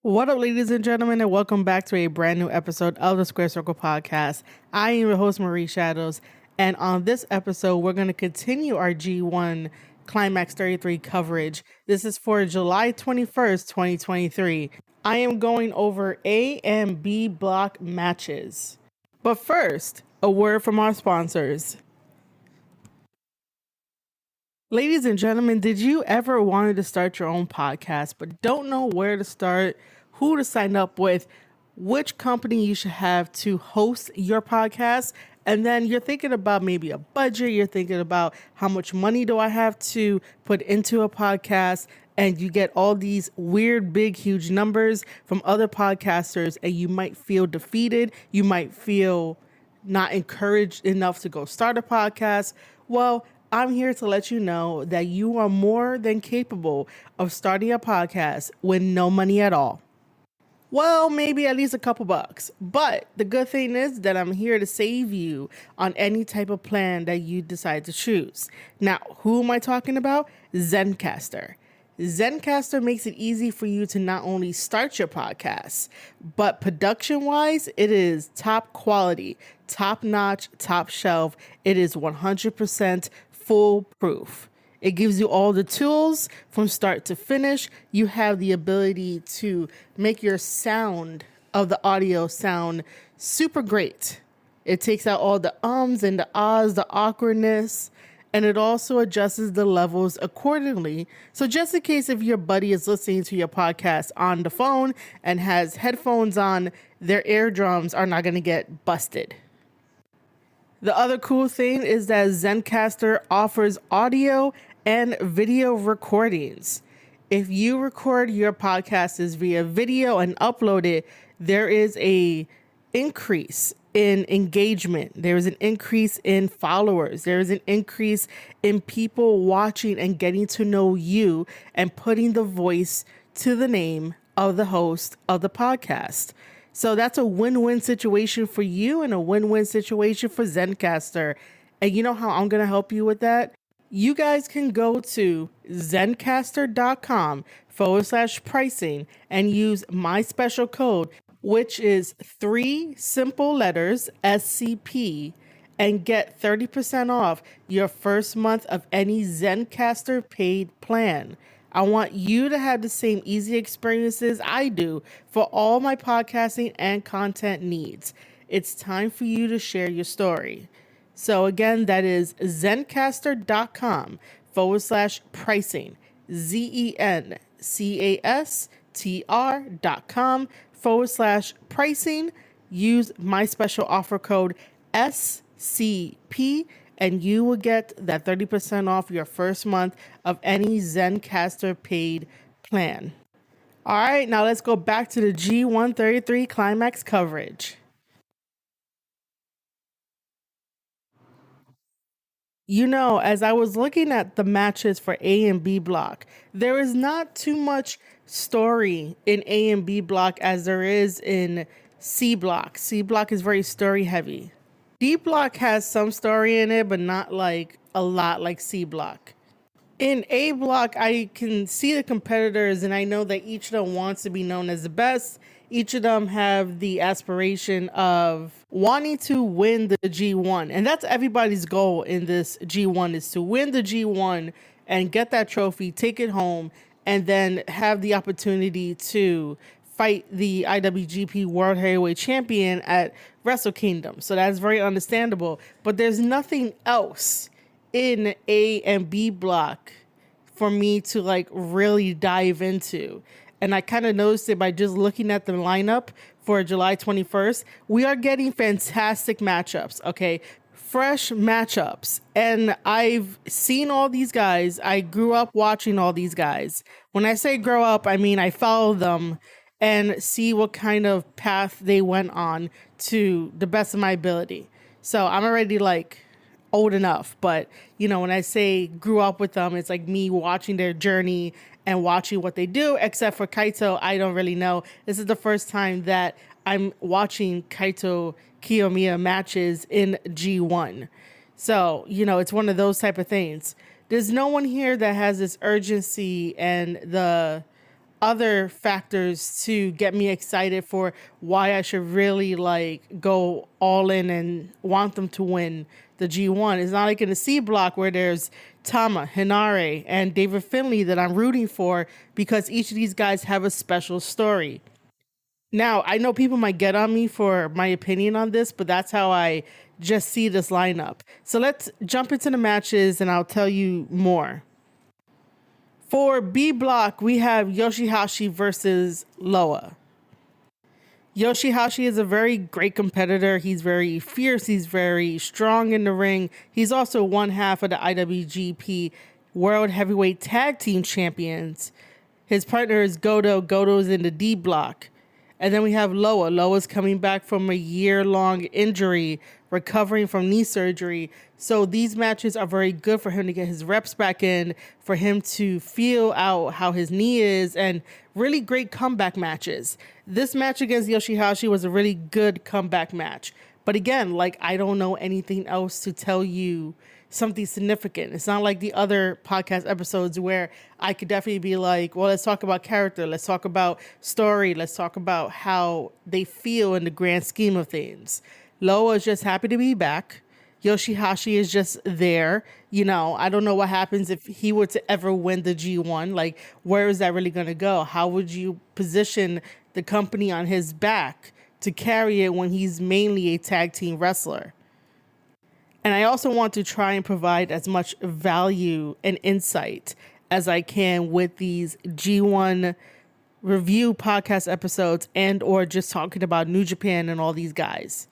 What up, ladies and gentlemen, and welcome back to a brand new episode of the Square Circle Podcast. I am your host, Marie Shadows, and on this episode, we're going to continue our G1 Climax 33 coverage. This is for July 21st, 2023. I am going over A and B block matches. But first, a word from our sponsors. Ladies and gentlemen, did you ever want to start your own podcast but don't know where to start, who to sign up with, which company you should have to host your podcast? And then you're thinking about maybe a budget, you're thinking about how much money do I have to put into a podcast, and you get all these weird, big, huge numbers from other podcasters, and you might feel defeated, you might feel not encouraged enough to go start a podcast. Well, I'm here to let you know that you are more than capable of starting a podcast with no money at all. Well, maybe at least a couple bucks. But the good thing is that I'm here to save you on any type of plan that you decide to choose. Now, who am I talking about? Zencastr. Zencastr makes it easy for you to not only start your podcast, but production-wise, it is top quality, top-notch, top shelf. It is 100% foolproof. It gives you all the tools from start to finish. You have the ability to make your sound of the audio sound super great. It takes out all the ums and the ahs, the awkwardness, and it also adjusts the levels accordingly. So just in case if your buddy is listening to your podcast on the phone and has headphones on, their eardrums are not going to get busted. The other cool thing is that Zencastr offers audio and video recordings. If you record your podcasts via video and upload it, there is a increase in engagement. There is an increase in followers. There is an increase in people watching and getting to know you and putting the voice to the name of the host of the podcast. So that's a win-win situation for you and a win-win situation for Zencastr. And you know how I'm going to help you with that? You guys can go to zencastr.com/pricing and use my special code, which is 3 simple letters, SCP, and get 30% off your first month of any Zencastr paid plan. I want you to have the same easy experiences I do for all my podcasting and content needs. It's time for you to share your story. So again, that is zencastr.com/pricing, zencastr.com/pricing. Use my special offer code SCP and you will get that 30% off your first month of any Zencastr paid plan. All right, now let's go back to the G1 33 Climax coverage. You know, as I was looking at the matches for A and B block, there is not too much story in A and B block as there is in C block. C block is very story heavy. D block has some story in it, but not like a lot like C block. In A block, I can see the competitors and I know that each of them wants to be known as the best. Each of them have the aspiration of wanting to win the G1. And that's everybody's goal in this G1 is to win the G1 and get that trophy, take it home, and then have the opportunity to fight the IWGP World Heavyweight Champion at Wrestle Kingdom. So that's very understandable. But there's nothing else in A and B block for me to like really dive into. And I kind of noticed it by just looking at the lineup for July 21st. We are getting fantastic matchups, okay? Fresh matchups. And I've seen all these guys. I grew up watching all these guys. When I say grow up, I mean I follow them and see what kind of path they went on to the best of my ability. So I'm already like old enough, but you know, when I say grew up with them, it's like me watching their journey and watching what they do, except for Kaito, I don't really know. This is the first time that I'm watching Kaito Kiyomiya matches in G1. So, you know, it's one of those type of things. There's no one here that has this urgency and the other factors to get me excited for why I should really like go all in and want them to win the G1. It's not like in the C block where there's Tama, Hinare, and David Finlay that I'm rooting for because each of these guys have a special story. Now, I know people might get on me for my opinion on this, but that's how I just see this lineup. So let's jump into the matches and I'll tell you more. For B block, we have Yoshi-Hashi versus Loa. Yoshi-Hashi is a very great competitor. He's very fierce. He's very strong in the ring. He's also one half of the IWGP World Heavyweight Tag Team Champions. His partner is Goto. Goto's in the D block. And then we have Loa. Loa's coming back from a year-long injury, recovering from knee surgery. So these matches are very good for him to get his reps back in, for him to feel out how his knee is, and really great comeback matches. This match against Yoshi-Hashi was a really good comeback match. But again, like, I don't know anything else to tell you something significant. It's not like the other podcast episodes where I could definitely be like, well, let's talk about character, let's talk about story, let's talk about how they feel in the grand scheme of things. Loa is just happy to be back. Yoshi-Hashi is just there. You know, I don't know what happens if he were to ever win the G1. Like, where is that really going to go? How would you position the company on his back to carry it when he's mainly a tag team wrestler? And I also want to try and provide as much value and insight as I can with these G1 review podcast episodes and or just talking about New Japan and all these guys.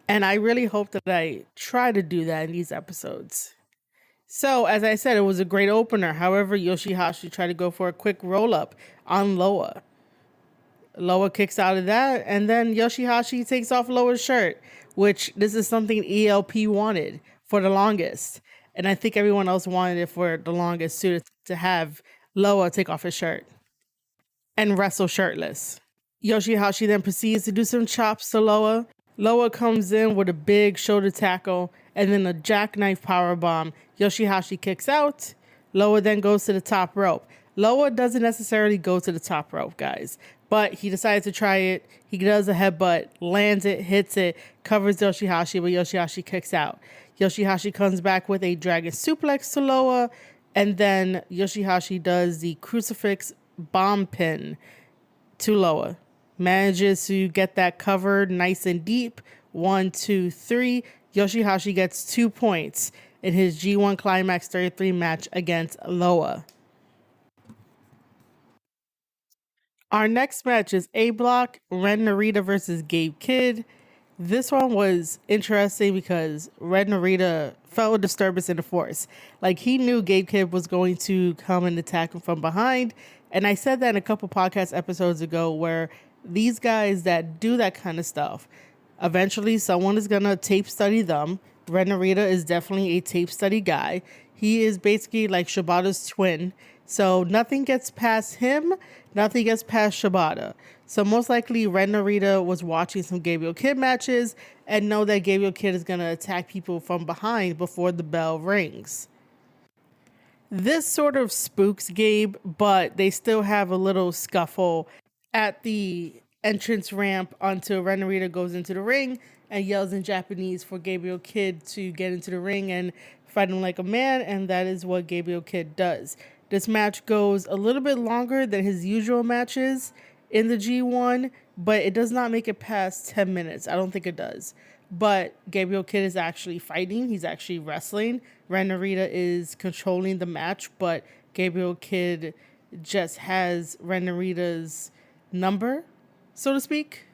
And I really hope that I try to do that in these episodes. So, as I said, it was a great opener. However, Yoshi-Hashi tried to go for a quick roll-up on Loa. Loa kicks out of that, and then Yoshi-Hashi takes off Loa's shirt, which this is something ELP wanted for the longest. And I think everyone else wanted it for the longest too, to have Loa take off his shirt and wrestle shirtless. Yoshi-Hashi then proceeds to do some chops to Loa. Loa comes in with a big shoulder tackle and then a jackknife powerbomb. Yoshi-Hashi kicks out. Loa then goes to the top rope. Loa doesn't necessarily go to the top rope, guys, but he decides to try it. He does a headbutt, lands it, hits it, covers Yoshi-Hashi, but Yoshi-Hashi kicks out. Yoshi-Hashi comes back with a dragon suplex to Loa, and then Yoshi-Hashi does the crucifix bomb pin to Loa. Manages to get that covered nice and deep. 1, 2, 3. Yoshi-Hashi gets 2 points in his G1 Climax 33 match against Loa. Our next match is A block, Ren Narita versus Gabe Kidd. This one was interesting because Ren Narita felt a disturbance in the force. Like, he knew Gabe Kidd was going to come and attack him from behind. And I said that in a couple podcast episodes ago where these guys that do that kind of stuff, eventually someone is going to tape study them. Ren Narita is definitely a tape study guy. He is basically like Shibata's twin. So nothing gets past him, nothing gets past Shibata. So most likely Ren Narita was watching some Gabriel Kidd matches and know that Gabriel Kidd is going to attack people from behind before the bell rings. This sort of spooks Gabe, but they still have a little scuffle at the entrance ramp until Ren Narita goes into the ring and yells in Japanese for Gabriel Kidd to get into the ring and fight him like a man, and that is what Gabriel Kidd does. This match goes a little bit longer than his usual matches in the G1, but it does not make it past 10 minutes. I don't think it does. But Gabriel Kidd is actually fighting. He's actually wrestling. Ren Narita is controlling the match, but Gabriel Kidd just has Ren Narita's number, so to speak.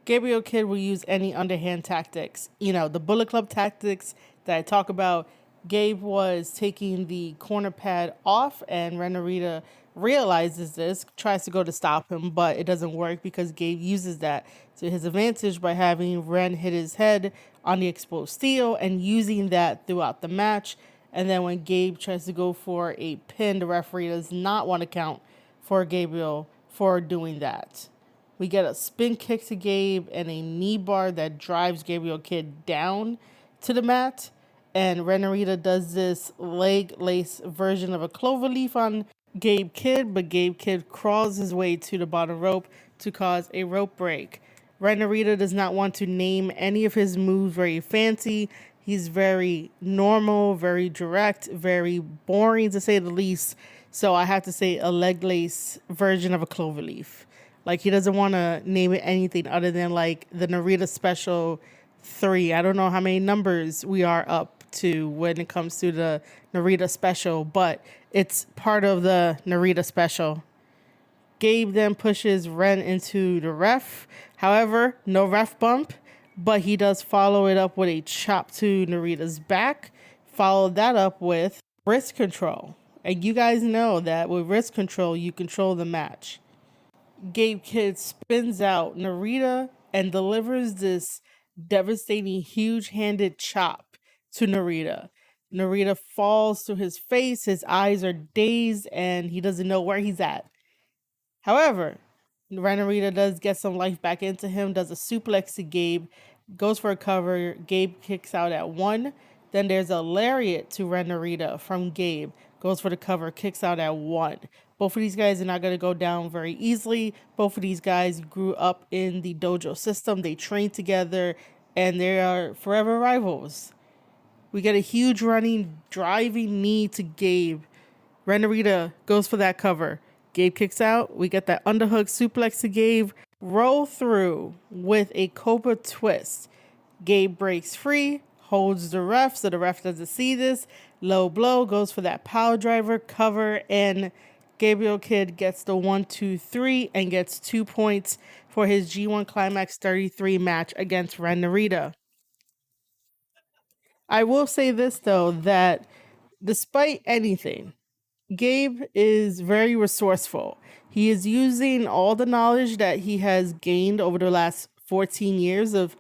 Gabriel Kidd will use any underhand tactics. You know, the Bullet Club tactics that I talk about. Gabe was taking the corner pad off, and Ren Narita realizes this, tries to go to stop him, but it doesn't work because Gabe uses that to his advantage by having Ren hit his head on the exposed steel and using that throughout the match. And then when Gabe tries to go for a pin, the referee does not want to count for Gabriel for doing that. We get a spin kick to Gabe and a knee bar that drives Gabriel Kidd down to the mat. And Ren Narita does this leg lace version of a clover leaf on Gabe Kidd, but Gabe Kidd crawls his way to the bottom rope to cause a rope break. Ren Narita does not want to name any of his moves very fancy. He's very normal, very direct, very boring to say the least. So I have to say a leg lace version of a cloverleaf. Like he doesn't want to name it anything other than like the Narita Special 3. I don't know how many numbers we are up to when it comes to the Narita Special, but it's part of the Narita Special. Gabe then pushes Ren into the ref. However, no ref bump, but he does follow it up with a chop to Narita's back. Follow that up with wrist control. And you guys know that with wrist control, you control the match. Gabe Kidd spins out Narita and delivers this devastating, huge-handed chop to Narita. Narita falls to his face. His eyes are dazed, and he doesn't know where he's at. However, Ren Narita does get some life back into him, does a suplex to Gabe, goes for a cover. Gabe kicks out at 1. Then there's a lariat to Ren Narita from Gabe, goes for the cover, kicks out at 1. Both of these guys are not going to go down very easily. Both of these guys grew up in the dojo system. They trained together, and they are forever rivals. We get a huge running, driving knee to Gabe. Ren Narita goes for that cover. Gabe kicks out. We get that underhook suplex to Gabe. Roll through with a Cobra twist. Gabe breaks free, holds the ref so the ref doesn't see this. Low blow, goes for that power driver cover, and Gabriel Kidd gets the 1, 2, 3 and gets 2 points for his G1 Climax 33 match against Ren Narita. I will say this though, that despite anything, Gabe is very resourceful. He is using all the knowledge that he has gained over the last 14 years of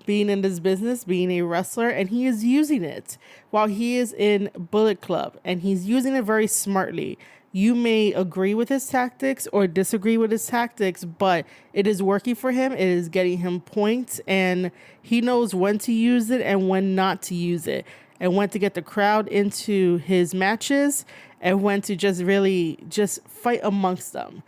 being in this business, being a wrestler, and he is using it while he is in Bullet Club, and he's using it very smartly. You may agree with his tactics or disagree with his tactics, but it is working for him. It is getting him points, and he knows when to use it and when not to use it, and when to get the crowd into his matches and when to just fight amongst them.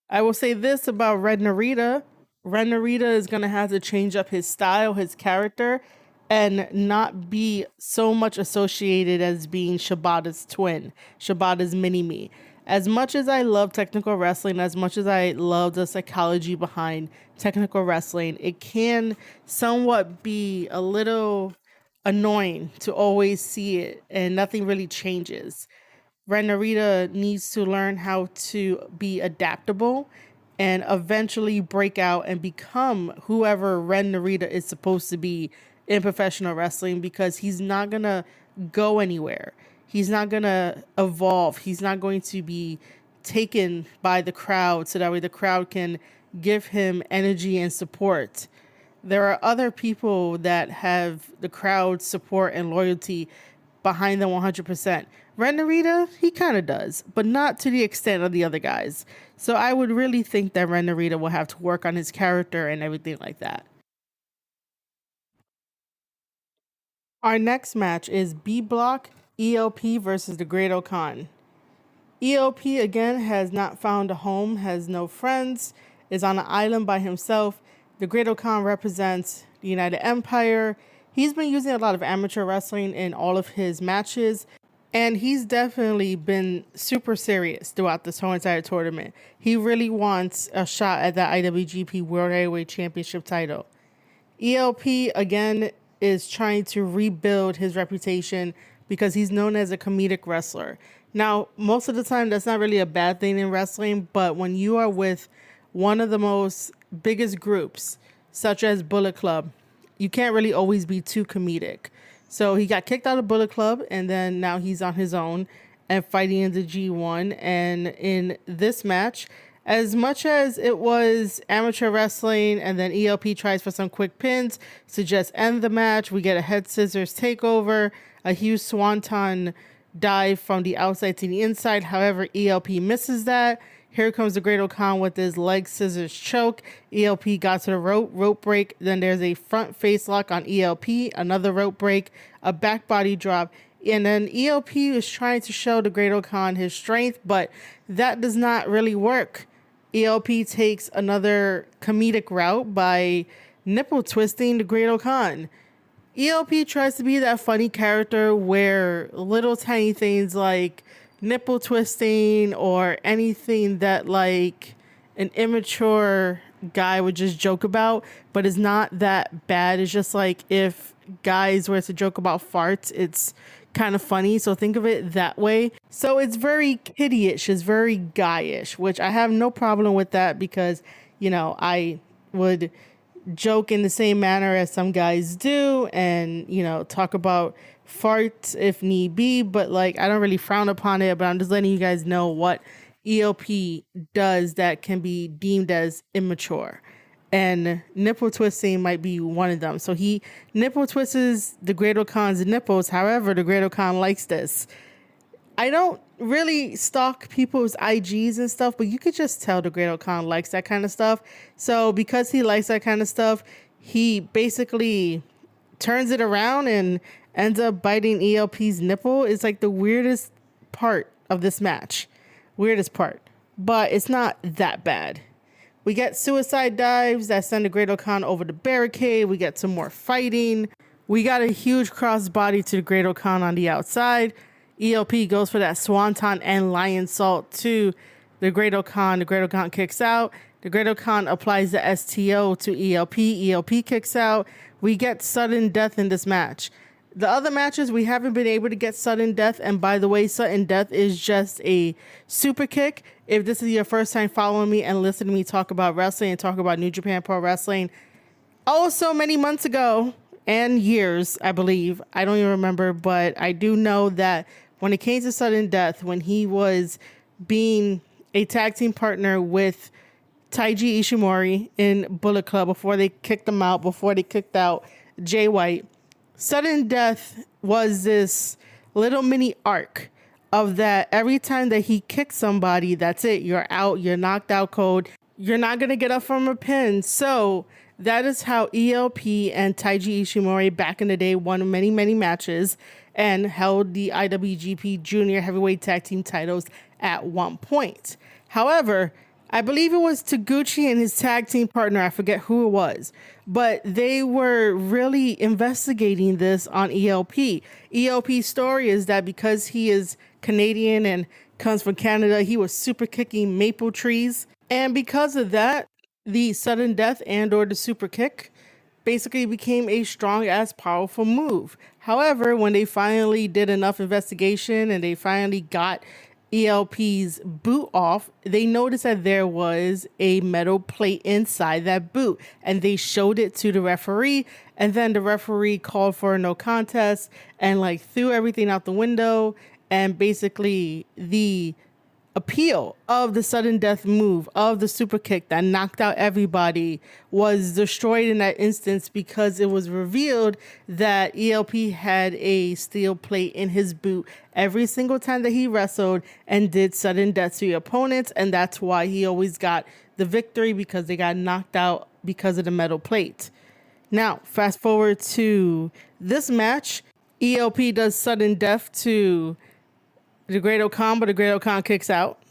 I will say this about Ren Narita. Ren Narita is going to have to change up his style, his character, and not be so much associated as being Shibata's twin, Shibata's mini-me. As much as I love technical wrestling, as much as I love the psychology behind technical wrestling, it can somewhat be a little annoying to always see it and nothing really changes. Ren Narita needs to learn how to be adaptable and eventually break out and become whoever Ren Narita is supposed to be in professional wrestling, because he's not going to go anywhere. He's not going to evolve. He's not going to be taken by the crowd so that way the crowd can give him energy and support. There are other people that have the crowd support and loyalty behind them 100%. Ren Narita, he kind of does, but not to the extent of the other guys. So I would really think that Ren Narita will have to work on his character and everything like that. Our next match is B Block ELP versus the Great Okan. ELP again has not found a home, has no friends, is on an island by himself. The Great Okan represents the United Empire. He's been using a lot of amateur wrestling in all of his matches, and he's definitely been super serious throughout this whole entire tournament. He really wants a shot at the IWGP World Heavyweight Championship title. ELP, again, is trying to rebuild his reputation because he's known as a comedic wrestler. Now, most of the time, that's not really a bad thing in wrestling, but when you are with one of the most biggest groups, such as Bullet Club, you can't really always be too comedic. So he got kicked out of Bullet Club, and then now he's on his own and fighting in the G1. And in this match, as much as it was amateur wrestling and then ELP tries for some quick pins to just end the match, we get a head scissors takeover, a huge swanton dive from the outside to the inside. However, ELP misses that. Here comes the Great Okan with his leg scissors choke. ELP got to the rope break. Then there's a front face lock on ELP, another rope break, a back body drop. And then ELP is trying to show the Great Khan his strength, but that does not really work. ELP takes another comedic route by nipple twisting the Great Khan. ELP tries to be that funny character where little tiny things like nipple twisting or anything that like an immature guy would just joke about, but it's not that bad. It's just like if guys were to joke about farts, it's kind of funny. So think of it that way. So it's very kiddie-ish, it's very guy-ish, which I have no problem with that because, you know, I would joke in the same manner as some guys do and, you know, talk about farts if need be, but like I don't really frown upon it, but I'm just letting you guys know what ELP does that can be deemed as immature. And nipple twisting might be one of them. So he nipple twists the Great Khan's nipples. However, the Great Khan likes this. I don't really stalk people's IGs and stuff, but you could just tell the Great Khan likes that kind of stuff. So because he likes that kind of stuff, he basically turns it around and ends up biting ELP's nipple. It's like the weirdest part of this match. Weirdest part. But it's not that bad. We get suicide dives that send the Great Khan over the barricade. We get some more fighting. We got a huge crossbody to the Great Khan on the outside. ELP goes for that swanton and lion salt to the Great Khan. The Great Khan kicks out. The Great Khan applies the STO to ELP. ELP kicks out. We get sudden death in this match. The other matches, we haven't been able to get sudden death. And by the way, sudden death is just a super kick. If this is your first time following me and listening to me talk about wrestling and talk about New Japan Pro Wrestling, so many months ago and years, I believe, I don't even remember, but I do know that when it came to sudden death, when he was being a tag team partner with Taichi Ishimori in Bullet Club before they kicked him out, before they kicked out Jay White, sudden death was this little mini arc of that every time that he kicks somebody, that's it. You're out. You're knocked out cold. You're not going to get up from a pin. So that is how ELP and Taichi Ishimori back in the day won many, many matches and held the IWGP Junior Heavyweight Tag Team titles at one point. However, I believe it was Taguchi and his tag team partner, I forget who it was, but they were really investigating this on ELP. ELP's story is that because he is Canadian and comes from Canada, he was super kicking maple trees. And because of that, the sudden death and or the super kick basically became a strong as powerful move. However, when they finally did enough investigation and they finally got ELP's boot off, they noticed that there was a metal plate inside that boot and they showed it to the referee, and then the referee called for a no contest and like threw everything out the window, and basically the appeal of the sudden death move of the super kick that knocked out everybody was destroyed in that instance because it was revealed that ELP had a steel plate in his boot every single time that he wrestled and did sudden death to the opponents, and that's why he always got the victory, because they got knocked out because of the metal plate. Now, fast forward to this match. ELP does sudden death to the Great Khan, but the Great Khan kicks out.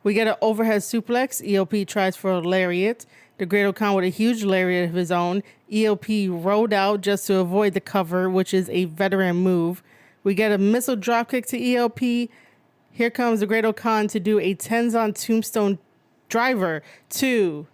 We get an overhead suplex. ELP tries for a lariat. The Great Khan with a huge lariat of his own. ELP rolled out just to avoid the cover, which is a veteran move. We get a missile dropkick to ELP. Here comes the Great Khan to do a Tenzan Tombstone driver to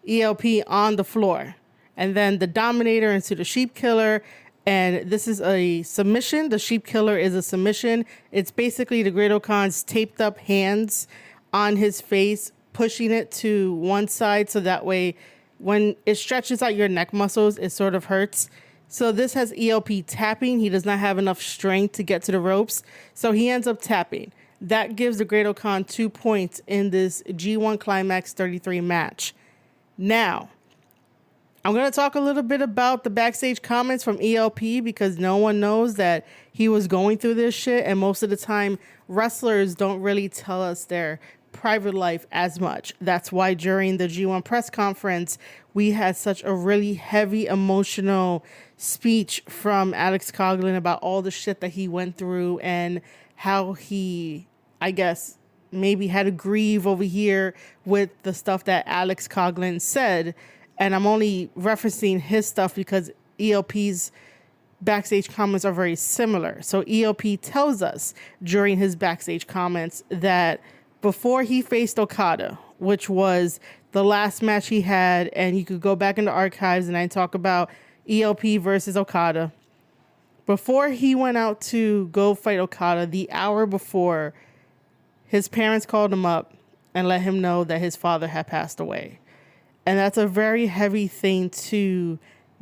ELP on the floor. And then the Dominator into the Sheep Killer. And this is a submission. The Sheep Killer is a submission. It's basically the Great Khan's taped up hands on his face, pushing it to one side so that way when it stretches out your neck muscles, it sort of hurts. So this has ELP tapping. He does not have enough strength to get to the ropes, so he ends up tapping. That gives the Great Khan 2 points in this G1 Climax 33 match. Now, I'm going to talk a little bit about the backstage comments from ELP because no one knows that he was going through this shit. And most of the time, wrestlers don't really tell us their private life as much. That's why during the G1 press conference, we had such a really heavy emotional speech from Alex Coughlin about all the shit that he went through and how he, I guess, maybe had to grieve over here with the stuff that Alex Coughlin said. And I'm only referencing his stuff because ELP's backstage comments are very similar. So ELP tells us during his backstage comments that before he faced Okada, which was the last match he had, and you could go back in the archives and I talk about ELP versus Okada. Before he went out to go fight Okada, the hour before, his parents called him up and let him know that his father had passed away. And that's a very heavy thing to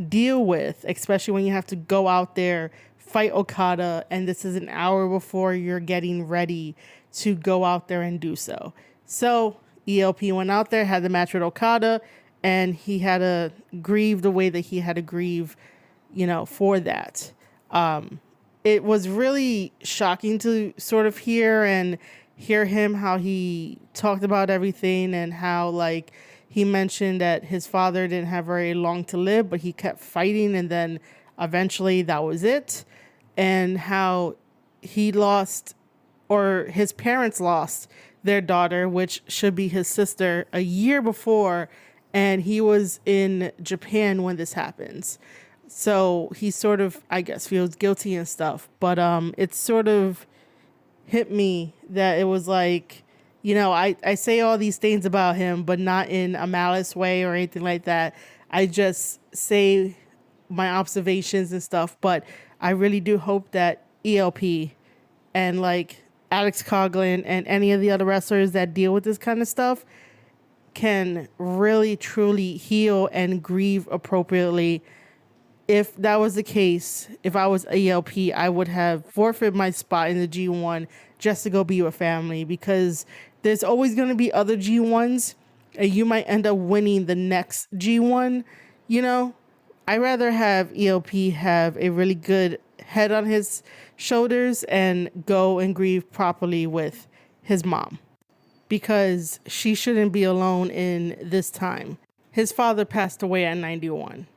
deal with, especially when you have to go out there, fight Okada, and this is an hour before you're getting ready to go out there and do so. So ELP went out there, had the match with Okada, and he had to grieve the way that he had to grieve, for that. It was really shocking to sort of hear him, how he talked about everything and how, he mentioned that his father didn't have very long to live, but he kept fighting, and then eventually that was it. And how he lost, or his parents lost, their daughter, which should be his sister, a year before, and he was in Japan when this happens. So he sort of, I guess, feels guilty and stuff. But it sort of hit me that it was like, I say all these things about him, but not in a malice way or anything like that. I just say my observations and stuff. But I really do hope that ELP and Alex Coughlin and any of the other wrestlers that deal with this kind of stuff can really, truly heal and grieve appropriately. If that was the case, if I was ELP, I would have forfeited my spot in the G1 just to go be with family, because there's always going to be other G1s and you might end up winning the next G1. I'd rather have ELP have a really good head on his shoulders and go and grieve properly with his mom, because she shouldn't be alone in this time. His father passed away at 91.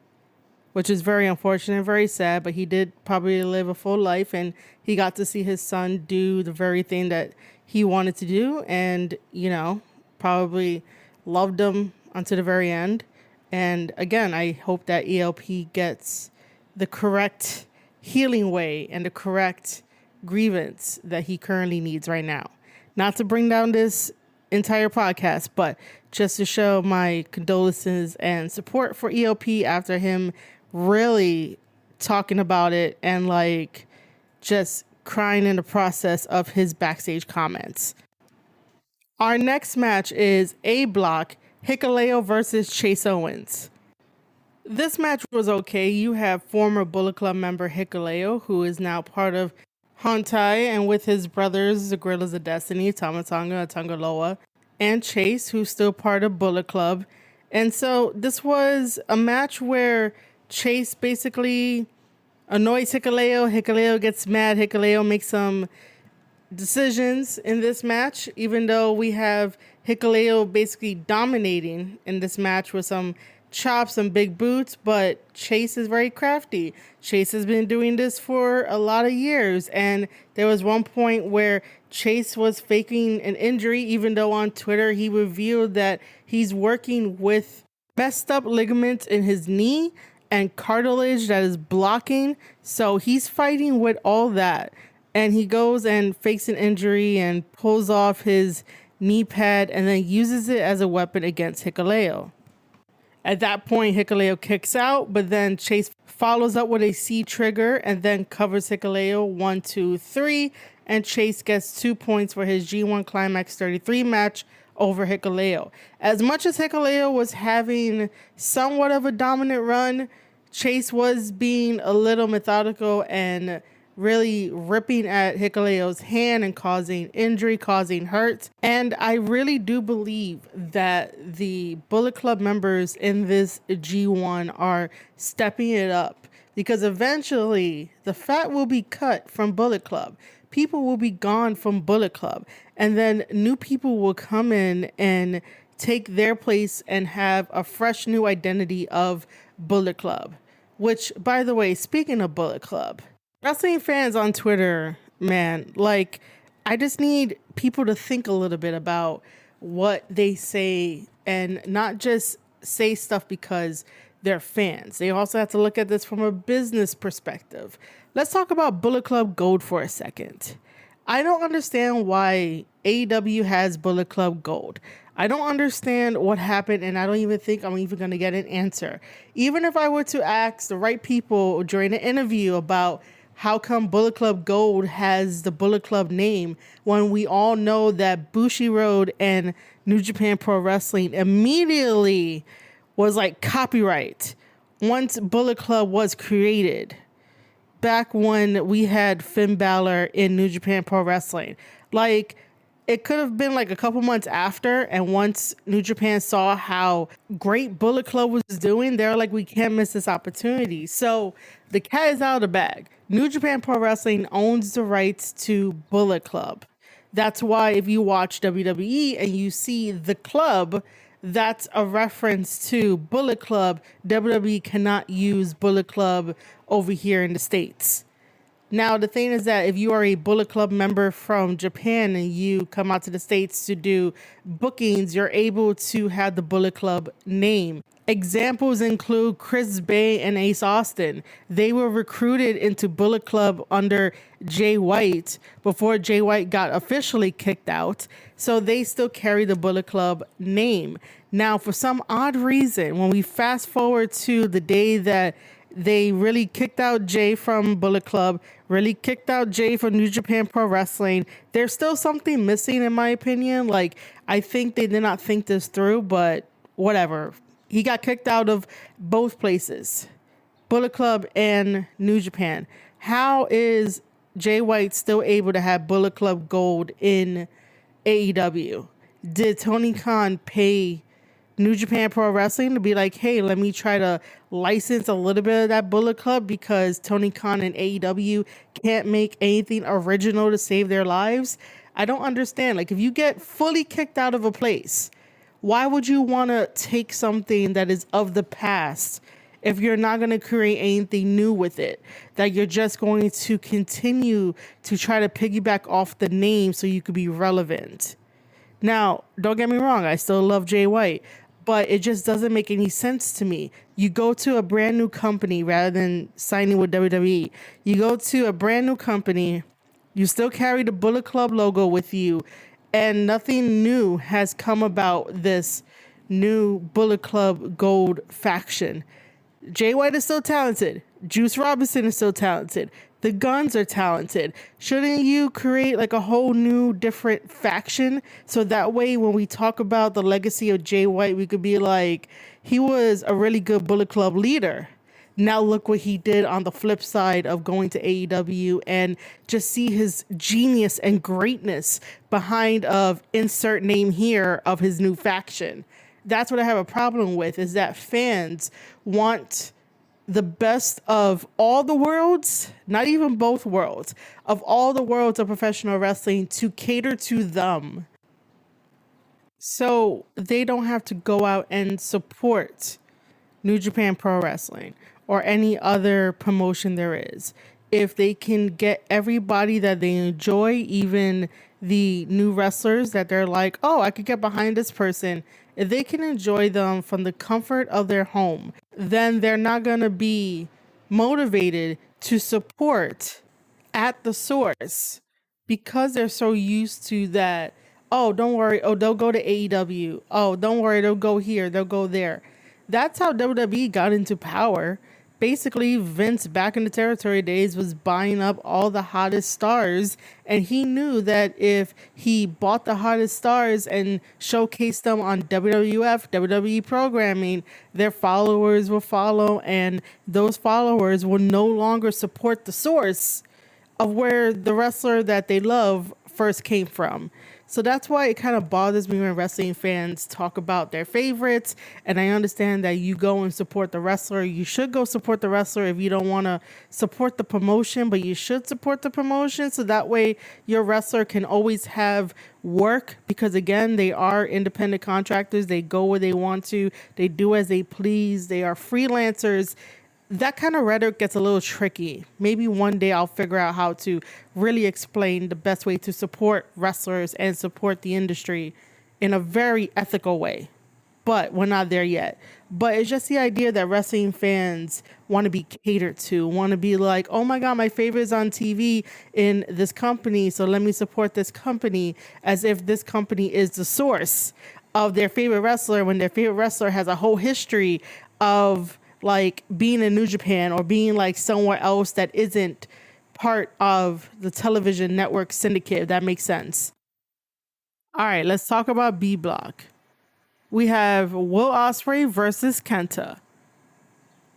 Which is very unfortunate and very sad, but he did probably live a full life, and he got to see his son do the very thing that he wanted to do, and, probably loved him until the very end. And again, I hope that ELP gets the correct healing way and the correct grievance that he currently needs right now. Not to bring down this entire podcast, but just to show my condolences and support for ELP after him really talking about it and just crying in the process of his backstage comments. Our next match is A Block, Hikuleo versus Chase Owens. This match was okay. You have former Bullet Club member Hikuleo, who is now part of Hontai, and with his brothers, the Gorillas of Destiny, Tamatanga and Tangaloa, and Chase, who's still part of Bullet Club. And so this was a match where Chase basically annoys Hikuleo. Hikuleo gets mad. Hikuleo makes some decisions in this match, even though we have Hikuleo basically dominating in this match with some chops and big boots, but Chase is very crafty. Chase has been doing this for a lot of years, and there was one point where Chase was faking an injury, even though on Twitter he revealed that he's working with messed up ligaments in his knee and cartilage that is blocking. So he's fighting with all that, and he goes and fakes an injury and pulls off his knee pad and then uses it as a weapon against Hikuleo. At that point, Hikuleo kicks out, but then Chase follows up with a C trigger and then covers Hikuleo 1, 2, 3, and Chase gets 2 points for his G1 Climax 33 match over Hikuleo. As much as Hikuleo was having somewhat of a dominant run, Chase was being a little methodical and really ripping at Hikuleo's hand and causing injury, causing hurt. And I really do believe that the Bullet Club members in this G1 are stepping it up, because eventually the fat will be cut from Bullet Club. people will be gone from Bullet Club, and then new people will come in and take their place and have a fresh new identity of Bullet Club. Which, by the way, speaking of Bullet Club, wrestling fans on Twitter, man, like, I just need people to think a little bit about what they say and not just say stuff because they're fans. They also have to look at this from a business perspective. Let's talk about Bullet Club Gold for a second. I don't understand why AEW has Bullet Club Gold. I don't understand what happened, and I don't even think I'm even going to get an answer. Even if I were to ask the right people during an interview about how come Bullet Club Gold has the Bullet Club name when we all know that Bushiroad and New Japan Pro Wrestling immediately was like copyright once Bullet Club was created, back when we had Finn Balor in New Japan Pro Wrestling. Like, it could have been like a couple months after, and once New Japan saw how great Bullet Club was doing, they're like, we can't miss this opportunity. So the cat is out of the bag. New Japan Pro Wrestling owns the rights to Bullet Club. That's why if you watch WWE and you see the club, that's a reference to Bullet Club. WWE cannot use Bullet Club over here in the States. Now, the thing is that if you are a Bullet Club member from Japan and you come out to the States to do bookings, you're able to have the Bullet Club name. Examples include Chris Bay and Ace Austin. They were recruited into Bullet Club under Jay White before Jay White got officially kicked out. So they still carry the Bullet Club name. Now, for some odd reason, when we fast forward to the day that they really kicked out Jay from Bullet Club, really kicked out Jay from New Japan Pro Wrestling, there's still something missing in my opinion. Like, I think they did not think this through, but whatever. He got kicked out of both places, Bullet Club and New Japan. How is Jay White still able to have Bullet Club Gold in AEW? Did Tony Khan pay New Japan Pro Wrestling to be like, hey, let me try to license a little bit of that Bullet Club because Tony Khan and AEW can't make anything original to save their lives? I don't understand. Like, if you get fully kicked out of a place, why would you want to take something that is of the past if you're not going to create anything new with it? That you're just going to continue to try to piggyback off the name so you could be relevant. Now, don't get me wrong, I still love Jay White, but it just doesn't make any sense to me. You go to a brand new company rather than signing with WWE. You go to a brand new company, you still carry the Bullet Club logo with you, and nothing new has come about this new Bullet Club Gold faction. Jay White is still talented. Juice Robinson is still talented. The Guns are talented. Shouldn't you create like a whole new different faction? So that way when we talk about the legacy of Jay White, we could be like, he was a really good Bullet Club leader. Now look what he did on the flip side of going to AEW, and just see his genius and greatness behind of insert name here of his new faction. That's what I have a problem with, is that fans want the best of all the worlds, not even both worlds, of all the worlds of professional wrestling to cater to them. So they don't have to go out and support New Japan Pro Wrestling or any other promotion there is. If they can get everybody that they enjoy, even the new wrestlers that they're like, oh, I could get behind this person. If they can enjoy them from the comfort of their home, then they're not going to be motivated to support at the source because they're so used to that. Oh, don't worry. Oh, they'll go to AEW. Oh, don't worry. They'll go here. They'll go there. That's how WWE got into power. Basically, Vince, back in the territory days, was buying up all the hottest stars, and he knew that if he bought the hottest stars and showcased them on WWF, WWE programming, their followers will follow, and those followers will no longer support the source of where the wrestler that they love first came from. So that's why it kind of bothers me when wrestling fans talk about their favorites. And I understand that you go and support the wrestler. You should go support the wrestler if you don't want to support the promotion, but you should support the promotion. So that way your wrestler can always have work, because again, they are independent contractors. They go where they want to. They do as they please. They are freelancers. That kind of rhetoric gets a little tricky. Maybe one day I'll figure out how to really explain the best way to support wrestlers and support the industry in a very ethical way. But we're not there yet. But it's just the idea that wrestling fans want to be catered to, want to be like, oh my God, my favorite is on TV in this company, so let me support this company, as if this company is the source of their favorite wrestler, when their favorite wrestler has a whole history of like being in New Japan or being like somewhere else that isn't part of the television network syndicate, if that makes sense. All right, let's talk about B Block. We have Will Ospreay versus KENTA.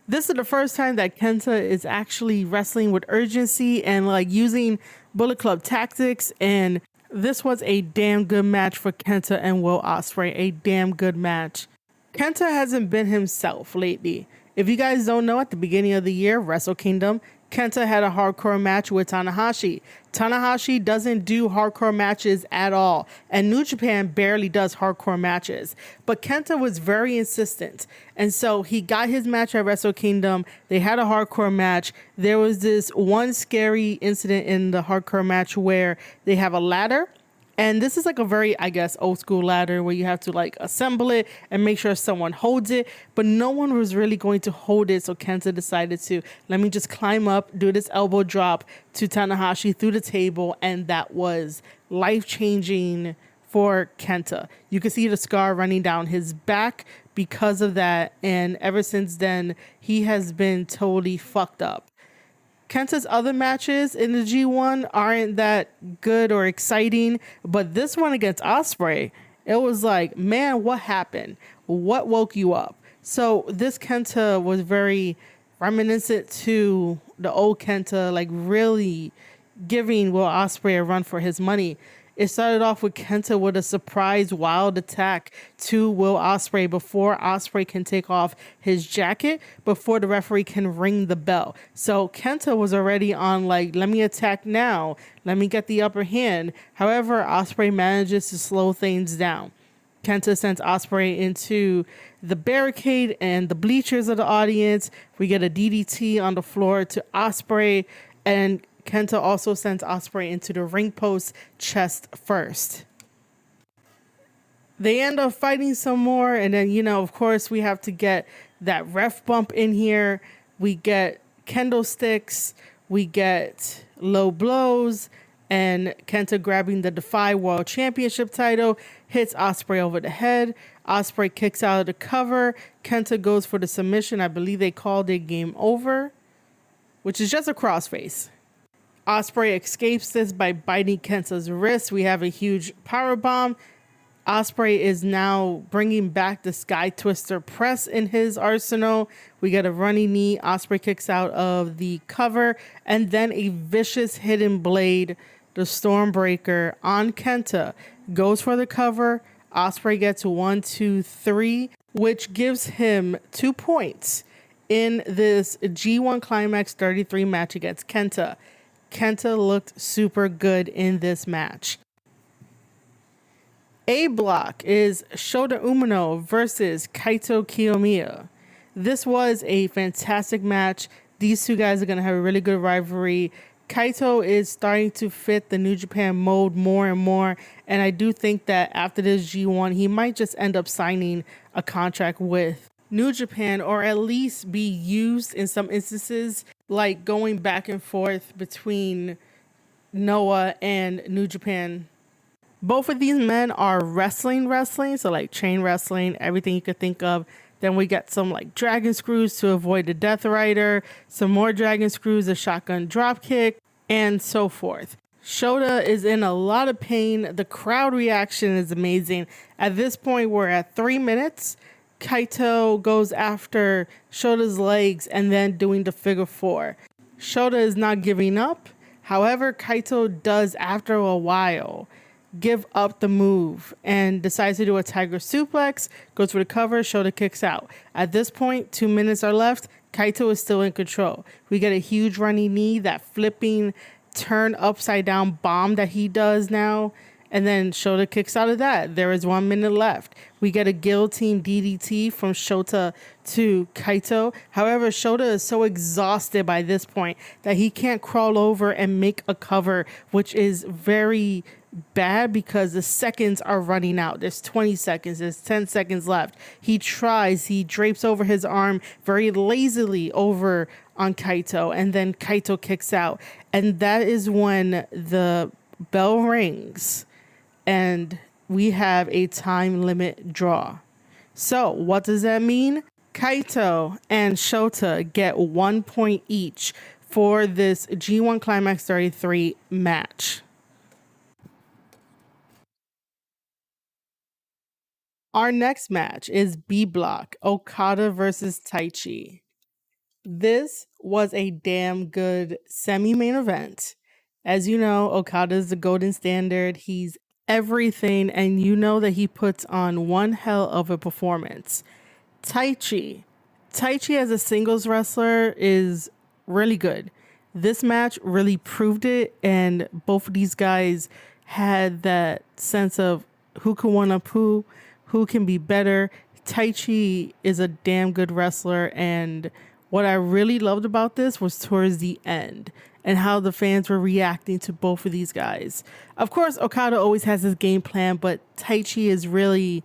This is the first time that KENTA is actually wrestling with urgency and like using Bullet Club tactics, and this was a damn good match for KENTA and Will Ospreay. A damn good match. KENTA hasn't been himself lately. If you guys don't know, at the beginning of the year, Wrestle Kingdom, KENTA had a hardcore match with Tanahashi. Tanahashi doesn't do hardcore matches at all, and New Japan barely does hardcore matches. But KENTA was very insistent, and so he got his match at Wrestle Kingdom. They had a hardcore match. There was this one scary incident in the hardcore match where they have a ladder. And this is like a very, I guess, old school ladder where you have to like assemble it and make sure someone holds it. But no one was really going to hold it. So KENTA decided to, let me just climb up, do this elbow drop to Tanahashi through the table. And that was life-changing for KENTA. You can see the scar running down his back because of that. And ever since then, he has been totally fucked up. KENTA's other matches in the G1 aren't that good or exciting, but this one against Ospreay, it was like, man, what happened? What woke you up? So this KENTA was very reminiscent to the old KENTA, like really giving Will Ospreay a run for his money. It started off with KENTA with a surprise wild attack to Will Ospreay before Ospreay can take off his jacket, before the referee can ring the bell. So KENTA was already on like, let me attack now. Let me get the upper hand. However, Ospreay manages to slow things down. KENTA sends Ospreay into the barricade and the bleachers of the audience. We get a DDT on the floor to Ospreay, and KENTA also sends Ospreay into the ring post chest first. They end up fighting some more, and then, you know, of course, we have to get that ref bump in here. We get kendo sticks, we get low blows, and KENTA grabbing the Defy World Championship title, hits Ospreay over the head. Ospreay kicks out of the cover. KENTA goes for the submission. I believe they called it game over, which is just a crossface. Ospreay escapes this by biting KENTA's wrist. We have a huge powerbomb. Ospreay is now bringing back the Sky Twister press in his arsenal. We get a running knee. Ospreay kicks out of the cover, and then a vicious hidden blade, the Stormbreaker, on KENTA. Goes for the cover. Ospreay gets 1, 2, 3, which gives him 2 points in this G1 Climax 33 match against KENTA. KENTA looked super good in this match. A block is Shota Umino versus Kaito Kiyomiya. This was a fantastic match. These two guys are going to have a really good rivalry. Kaito is starting to fit the New Japan mold more and more, and I do think that after this G1, he might just end up signing a contract with New Japan, or at least be used in some instances, like going back and forth between Noah and New Japan. Both of these men are wrestling, so like chain wrestling, everything you could think of. Then we get some like dragon screws to avoid the Death Rider, some more dragon screws, a shotgun drop kick, and so forth. Shota is in a lot of pain. The crowd reaction is amazing. At this point, we're at 3 minutes. Kaito goes after Shota's legs and then doing the figure 4. Shota is not giving up. However, Kaito does, after a while, give up the move and decides to do a tiger suplex, goes for the cover, Shota kicks out. At this point, 2 minutes are left. Kaito is still in control. We get a huge running knee, that flipping turn upside down bomb that he does now. And then Shota kicks out of that. There is 1 minute left. We get a guillotine DDT from Shota to Kaito. However, Shota is so exhausted by this point that he can't crawl over and make a cover, which is very bad because the seconds are running out. There's 20 seconds. There's 10 seconds left. He tries. He drapes over his arm very lazily over on Kaito, and then Kaito kicks out. And that is when the bell rings and we have a time limit draw. So what does that mean? Kaito and Shota get 1 point each for this G1 Climax 33 match. Our next match is B Block, Okada versus Taichi. This was a damn good semi-main event. As you know, Okada is the golden standard. He's everything, and you know that he puts on one hell of a performance. Taichi as a singles wrestler is really good. This match really proved it, and both of these guys had that sense of who can one up who can be better. Taichi is a damn good wrestler, and what I really loved about this was towards the end and how the fans were reacting to both of these guys. Of course, Okada always has his game plan, but Taichi is really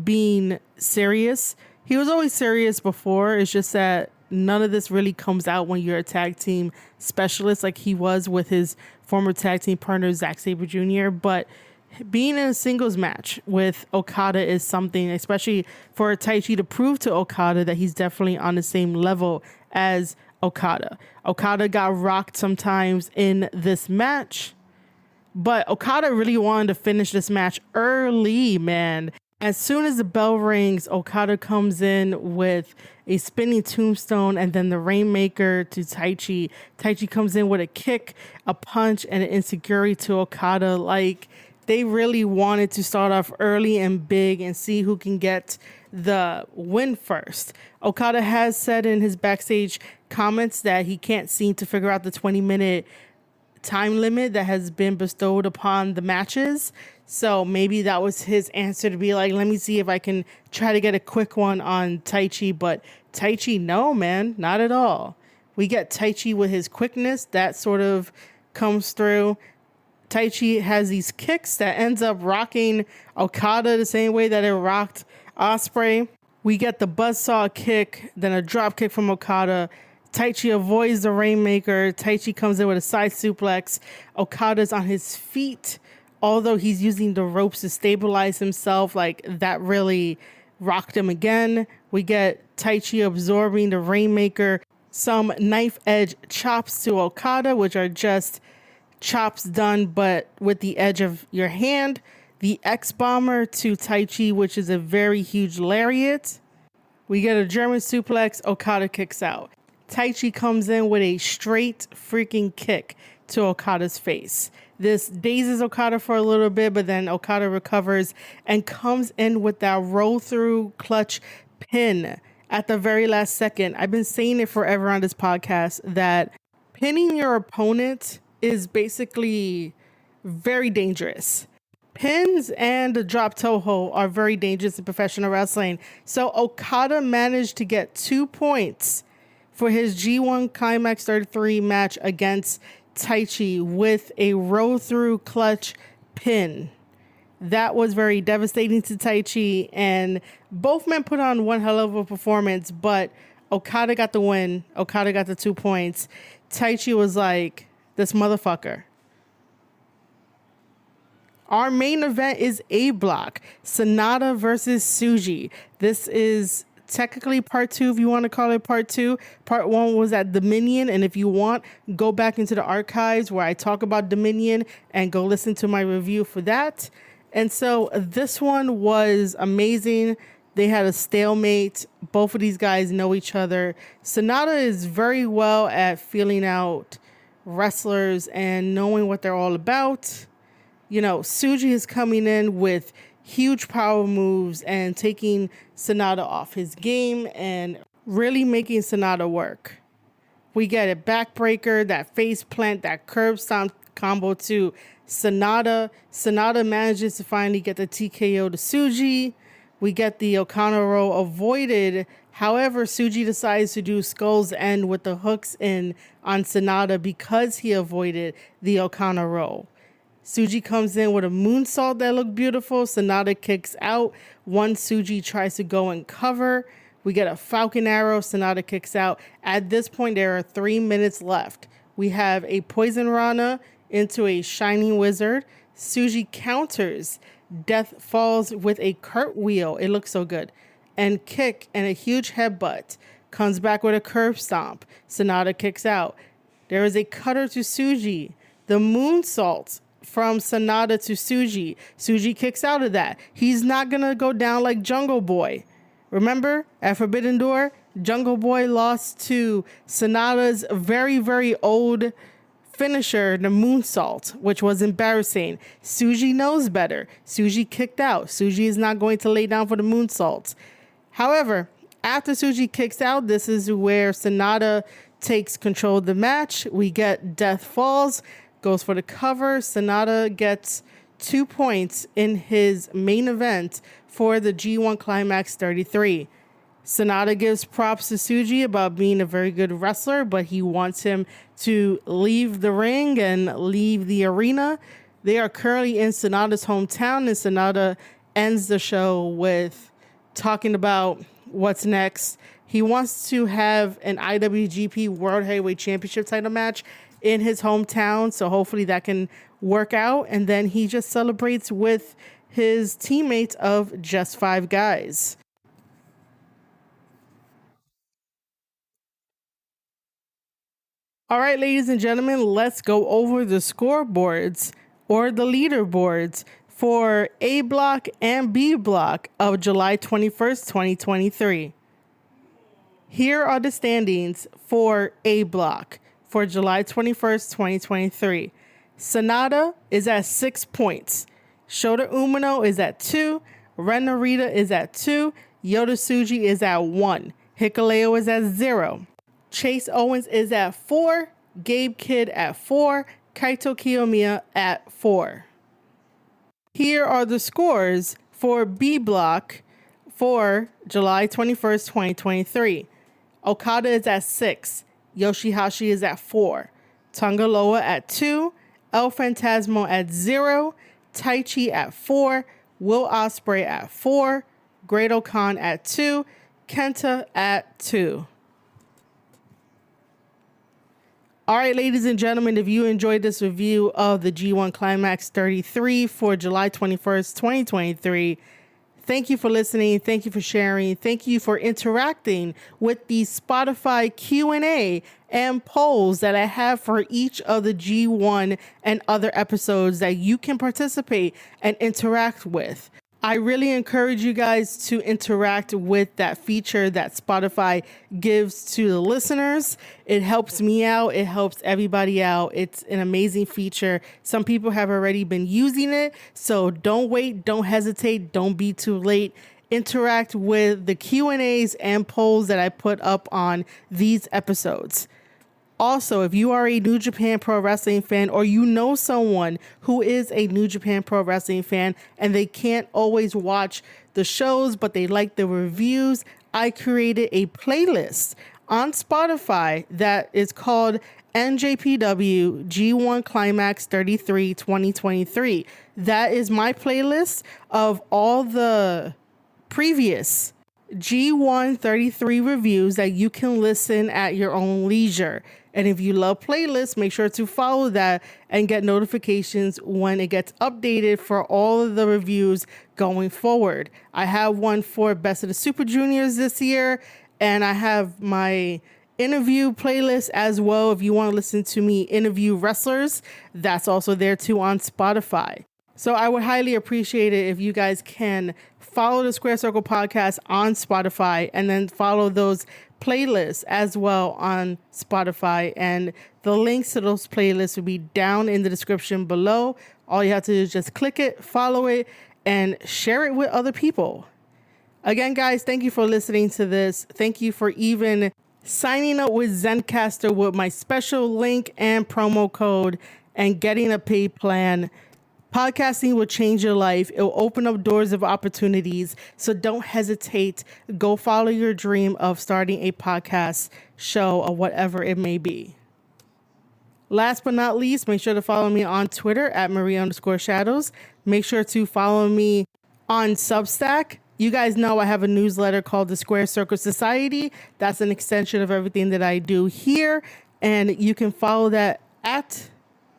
being serious. He was always serious before. It's just that none of this really comes out when you're a tag team specialist like he was with his former tag team partner, Zack Sabre Jr. But being in a singles match with Okada is something, especially for Taichi to prove to Okada that he's definitely on the same level as Okada. Okada got rocked sometimes in this match, but Okada really wanted to finish this match early, man. As soon as the bell rings, Okada comes in with a spinning tombstone and then the Rainmaker to Taichi. Taichi comes in with a kick, a punch, and an insecurity to Okada. Like, they really wanted to start off early and big and see who can get the win first. Okada has said in his backstage comments that he can't seem to figure out the 20-minute time limit that has been bestowed upon the matches. So maybe that was his answer to be like, let me see if I can try to get a quick one on Taichi. But Taichi, no, man, not at all. We get Taichi with his quickness. That sort of comes through. Taichi has these kicks that ends up rocking Okada the same way that it rocked Ospreay. We get the buzzsaw kick, then a drop kick from Okada. Taichi avoids the Rainmaker. Taichi comes in with a side suplex. Okada's on his feet, although he's using the ropes to stabilize himself. Like, that really rocked him again. We get Taichi absorbing the Rainmaker. Some knife edge chops to Okada, which are just chops done but with the edge of your hand. The X-Bomber to Taichi, which is a very huge lariat. We get a German suplex. Okada kicks out. Taichi comes in with a straight freaking kick to Okada's face. This dazes Okada for a little bit, but then Okada recovers and comes in with that roll through clutch pin at the very last second. I've been saying it forever on this podcast that pinning your opponent is basically very dangerous. Pins and the drop toe hold are very dangerous in professional wrestling. So Okada managed to get 2 points for his G1 Climax 33 match against Taichi with a roll through clutch pin. That was very devastating to Taichi, and both men put on one hell of a performance, but Okada got the win. Okada got the 2 points. Taichi was like, this motherfucker. Our main event is A Block, Sanada versus Tsuji. This is technically part 2, if you want to call it part 2. Part 1 was at Dominion, and if you want, go back into the archives where I talk about Dominion and go listen to my review for that. And so this one was amazing. They had a stalemate. Both of these guys know each other. Sanada is very well at feeling out wrestlers and knowing what they're all about. You know, Tsuji is coming in with huge power moves and taking Sanada off his game and really making Sanada work. We get a backbreaker, that face plant, that curb stomp combo to Sanada. Sanada manages to finally get the TKO to Tsuji. We get the Okada roll avoided. However, Tsuji decides to do Skull's End with the hooks in on Sanada because he avoided the Okada roll. Tsuji comes in with a moonsault that looked beautiful. Sanada kicks out. Once Tsuji tries to go and cover, we get a Falcon Arrow. Sanada kicks out. At this point, there are 3 minutes left. We have a Poison Rana into a Shining Wizard. Tsuji counters. Death falls with a cartwheel. It looks so good. And kick and a huge headbutt. Comes back with a curb stomp. Sanada kicks out. There is a cutter to Tsuji. The moonsault from Sanada to Tsuji. Tsuji kicks out of that. He's not going to go down like Jungle Boy. Remember, at Forbidden Door, Jungle Boy lost to Sanada's very, very old finisher, the moonsault, which was embarrassing. Tsuji knows better. Tsuji kicked out. Tsuji is not going to lay down for the moonsaults. However, after Tsuji kicks out, this is where Sanada takes control of the match. We get Death Falls, goes for the cover. Sanada gets 2 points in his main event for the G1 Climax 33. Sanada gives props to Tsuji about being a very good wrestler, but he wants him to leave the ring and leave the arena. They are currently in Sanada's hometown, and Sanada ends the show with talking about what's next. He wants to have an IWGP World Heavyweight Championship title match in his hometown, so hopefully that can work out. And then he just celebrates with his teammates of Just Five Guys. All right, ladies and gentlemen, let's go over the scoreboards or the leaderboards for A Block and B Block of July 21st, 2023. Here are the standings for A Block for July 21st, 2023. Sanada is at 6 points. Shota Umino is at 2. Ren Narita is at 2. Yota Tsuji is at 1. Hikuleo is at 0. Chase Owens is at 4. Gabe Kidd at 4. Kaito Kiyomiya at 4. Here are the scores for B Block for July 21st, 2023. Okada is at 6. Yoshi-Hashi is at 4. Tonga Loa at 2. El Phantasmo at 0. Taichi at 4. Will Ospreay at 4. Great Khan at 2. KENTA at 2. All right, ladies and gentlemen, if you enjoyed this review of the G1 Climax 33 for July 21st, 2023, thank you for listening. Thank you for sharing. Thank you for interacting with the Spotify Q&A and polls that I have for each of the G1 and other episodes that you can participate and interact with. I really encourage you guys to interact with that feature that Spotify gives to the listeners. It helps me out. It helps everybody out. It's an amazing feature. Some people have already been using it, so don't wait. Don't hesitate. Don't be too late. Interact with the Q&As and polls that I put up on these episodes. Also, if you are a New Japan Pro Wrestling fan or you know someone who is a New Japan Pro Wrestling fan and they can't always watch the shows but they like the reviews, I created a playlist on Spotify that is called NJPW G1 Climax 33 2023. That is my playlist of all the previous G1 33 reviews that you can listen at your own leisure. And if you love playlists, make sure to follow that and get notifications when it gets updated for all of the reviews going forward. I have one for Best of the Super Juniors this year, and I have my interview playlist as well. If you want to listen to me interview wrestlers, that's also there too on Spotify. So I would highly appreciate it if you guys can follow the Square Circle podcast on Spotify and then follow those playlists as well on Spotify. And the links to those playlists will be down in the description below. All you have to do is just click it, follow it, and share it with other people. Again, guys, thank you for listening to this. Thank you for even signing up with Zencastr with my special link and promo code and getting a paid plan. Podcasting will change your life. It will open up doors of opportunities. So don't hesitate. Go follow your dream of starting a podcast show or whatever it may be. Last but not least, make sure to follow me on Twitter at Maria_Shadows. Make sure to follow me on Substack. You guys know I have a newsletter called the Square Circle Society. That's an extension of everything that I do here. And you can follow that at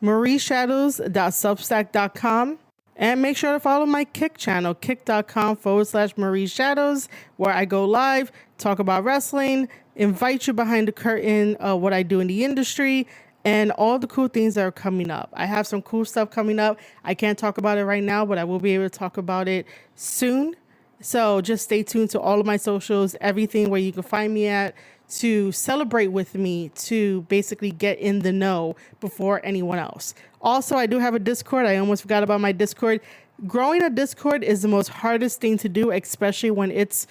marieshadows.substack.com. And make sure to follow my Kick channel, kick.com/marieshadows, where I go live, talk about wrestling, invite you behind the curtain of what I do in the industry, and all the cool things that are coming up. I have some cool stuff coming up. I can't talk about it right now, but I will be able to talk about it soon. So just stay tuned to all of my socials, everything where you can find me at, to celebrate with me, to basically get in the know before anyone else. Also, I do have a Discord. I almost forgot about my Discord. Growing a Discord is the most hardest thing to do, especially when it's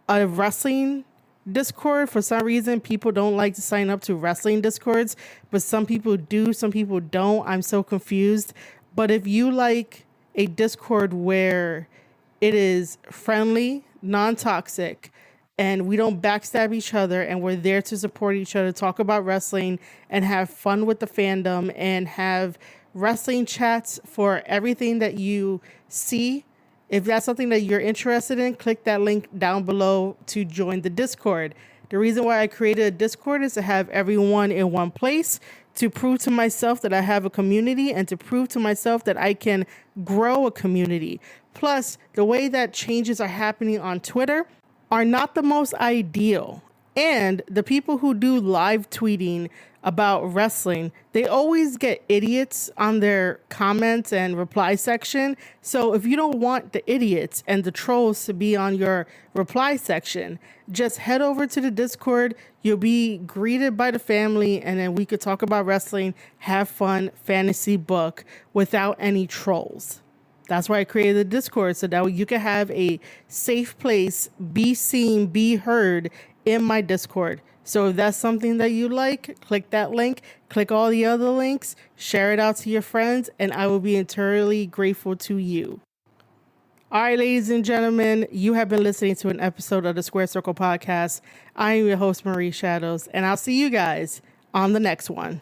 a wrestling Discord. For some reason, people don't like to sign up to wrestling Discords, but some people do, some people don't. I'm so confused. But if you like a Discord where it is friendly, non-toxic, and we don't backstab each other, and we're there to support each other, talk about wrestling, and have fun with the fandom, and have wrestling chats for everything that you see. If that's something that you're interested in, click that link down below to join the Discord. The reason why I created a Discord is to have everyone in one place, to prove to myself that I have a community, and to prove to myself that I can grow a community. Plus, the way that changes are happening on Twitter are not the most ideal. And the people who do live tweeting about wrestling, they always get idiots on their comments and reply section. So if you don't want the idiots and the trolls to be on your reply section, just head over to the Discord. You'll be greeted by the family, and then we could talk about wrestling, have fun, fantasy book without any trolls. That's why I created the Discord, so that you can have a safe place, be seen, be heard in my Discord. So if that's something that you like, click that link, click all the other links, share it out to your friends, and I will be eternally grateful to you. All right, ladies and gentlemen, you have been listening to an episode of the Square Circle podcast. I am your host, Marie Shadows, and I'll see you guys on the next one.